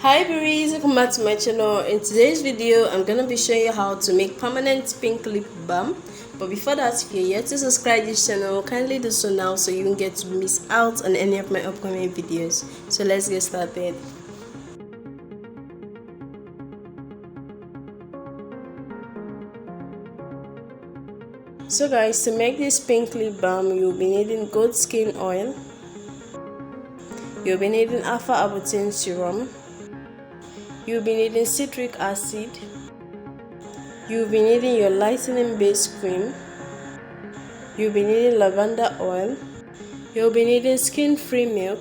Hi berries, welcome back to my channel. In today's video I'm gonna be showing you how to make permanent pink lip balm. But before that, if you're yet to subscribe to this channel, kindly do so now so you won't get to miss out on any of my upcoming videos. So let's get started. So guys, to make this pink lip balm, you'll be needing goat skin oil, you'll be needing alpha arbutin serum, you'll be needing citric acid, you'll be needing your lightening base cream, you'll be needing lavender oil, you'll be needing skin-free milk,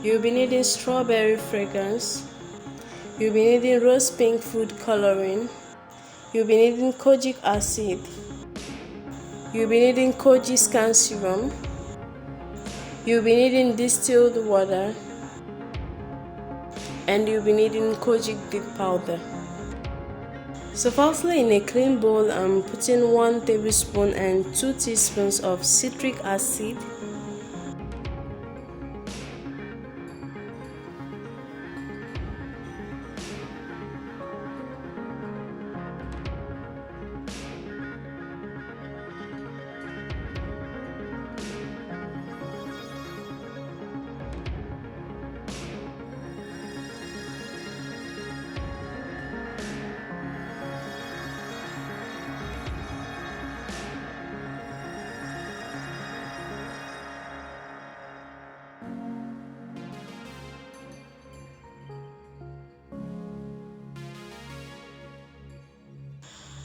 you'll be needing strawberry fragrance, you'll be needing rose pink food coloring, you'll be needing kojic acid, you'll be needing koji scan serum, you'll be needing distilled water, and you'll be needing kojic dip powder. So firstly, in a clean bowl, I'm putting 1 tablespoon and 2 teaspoons of citric acid,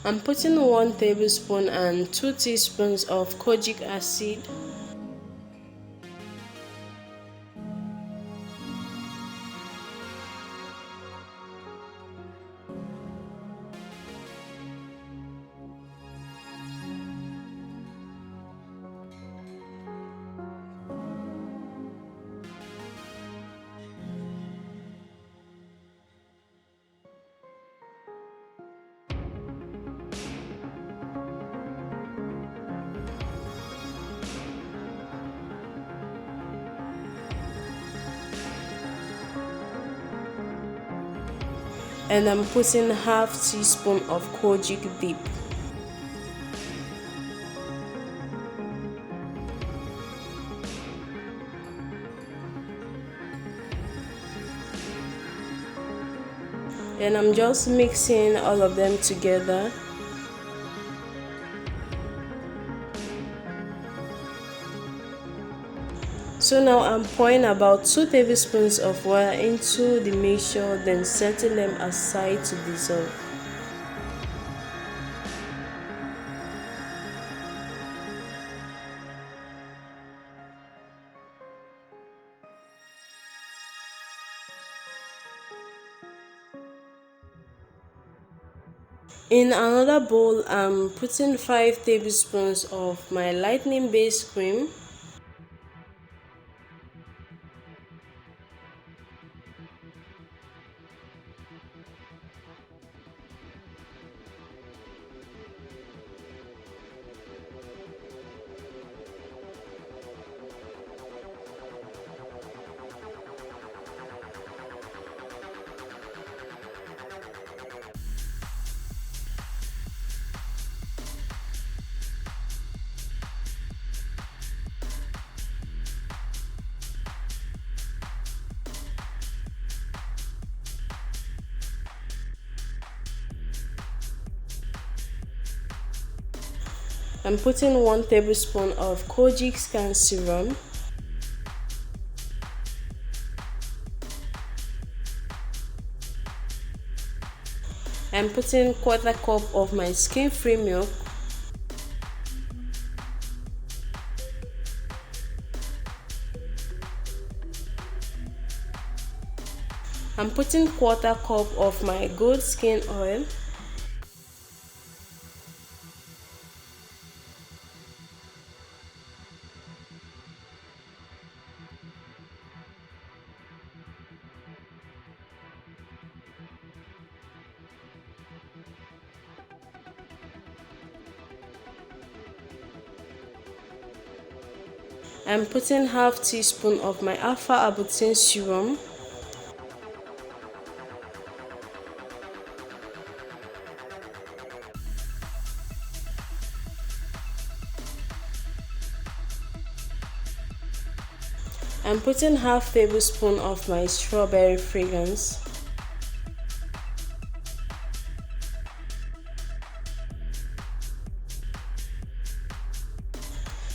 I'm putting 1 tablespoon and 2 teaspoons of kojic acid, and I'm putting half teaspoon of kojic dip. And I'm just mixing all of them together. So now I'm pouring about 2 tablespoons of water into the mixture, then setting them aside to dissolve. In another bowl, I'm putting 5 tablespoons of my lightening base cream, I'm putting 1 tablespoon of kojic scan serum, I'm putting 1/4 cup of my skin-free milk, I'm putting 1/4 cup of my goat skin oil, I'm putting half teaspoon of my alpha arbutin serum, I'm putting half tablespoon of my strawberry fragrance.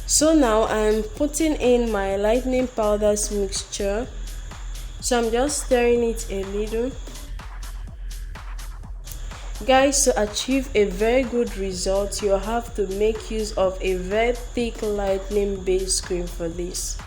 So now I'm putting in my lightening powders mixture. So I'm just stirring it a little. Guys, to achieve a very good result, you have to make use of a very thick lightening base cream for this.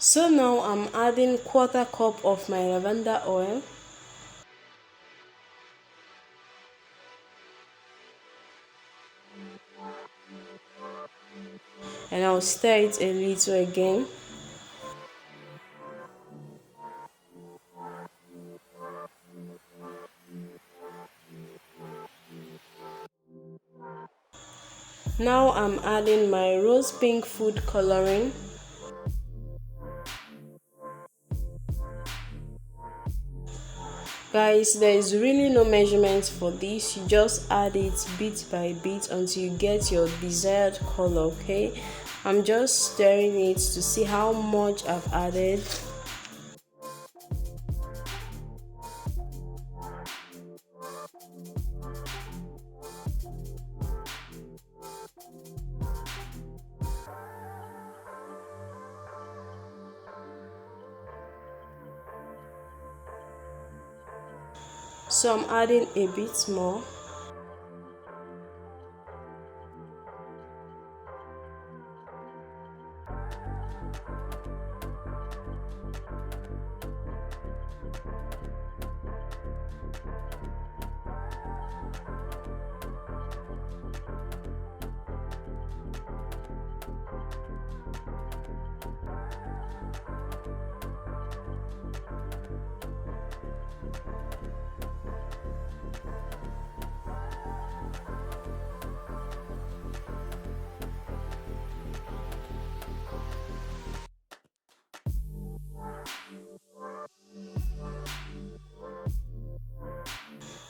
So now I'm adding 1/4 cup of my lavender oil. And I'll stir it a little again. Now I'm adding my rose pink food coloring. Guys, there is really no measurement for this. You just add it bit by bit until you get your desired color, okay? I'm just stirring it to see how much I've added. So I'm adding a bit more.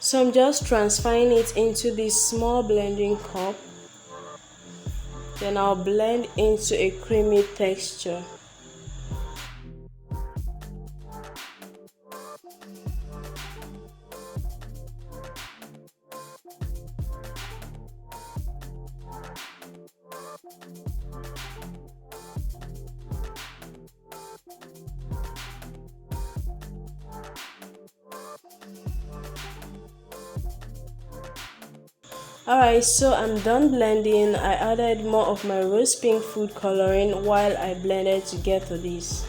So I'm just transferring it into this small blending cup. Then I'll blend into a creamy texture. Alright, so I'm done blending. I added more of my rose pink food coloring while I blended together this.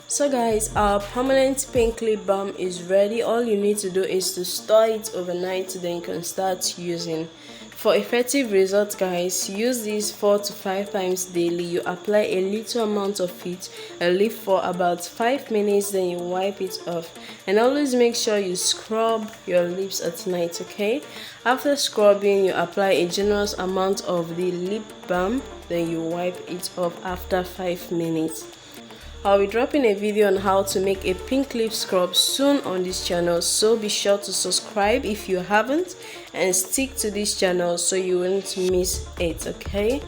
So guys, our permanent pink lip balm is ready. All you need to do is to store it overnight, then you can start using. For effective results, guys, use this 4 to 5 times daily. You apply a little amount of it and leave for about 5 minutes, then you wipe it off. And always make sure you scrub your lips at night, okay? After scrubbing, you apply a generous amount of the lip balm, then you wipe it off after 5 minutes. I'll be dropping a video on how to make a pink lip scrub soon on this channel, so be sure to subscribe if you haven't and stick to this channel so you won't miss it, okay?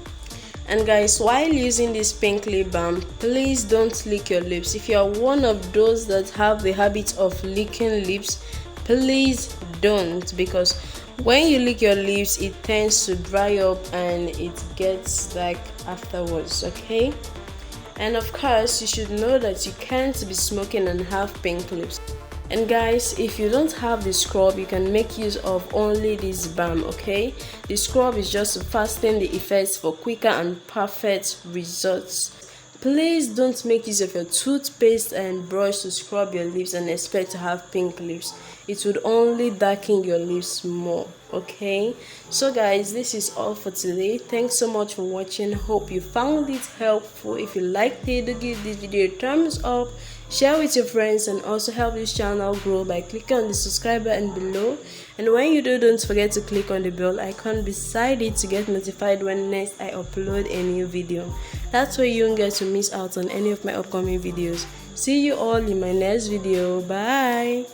And guys, while using this pink lip balm, please don't lick your lips. If you are one of those that have the habit of licking lips, please don't, because when you lick your lips it tends to dry up and it gets dark afterwards, okay? And of course, you should know that you can't be smoking and have pink lips. And guys, if you don't have the scrub, you can make use of only this balm, okay? The scrub is just to fasten the effects for quicker and perfect results. Please don't make use of your toothpaste and brush to scrub your lips and expect to have pink lips. It would only darken your lips more, okay? So guys, this is all for today. Thanks so much for watching. Hope you found it helpful. If you liked it, do give this video a thumbs up, Share with your friends and also help this channel grow by clicking on the subscribe button below. And when you do, don't forget to click on the bell icon beside it to get notified when next I upload a new video. That's way you won't get to miss out on any of my upcoming videos. See you all in my next video. Bye.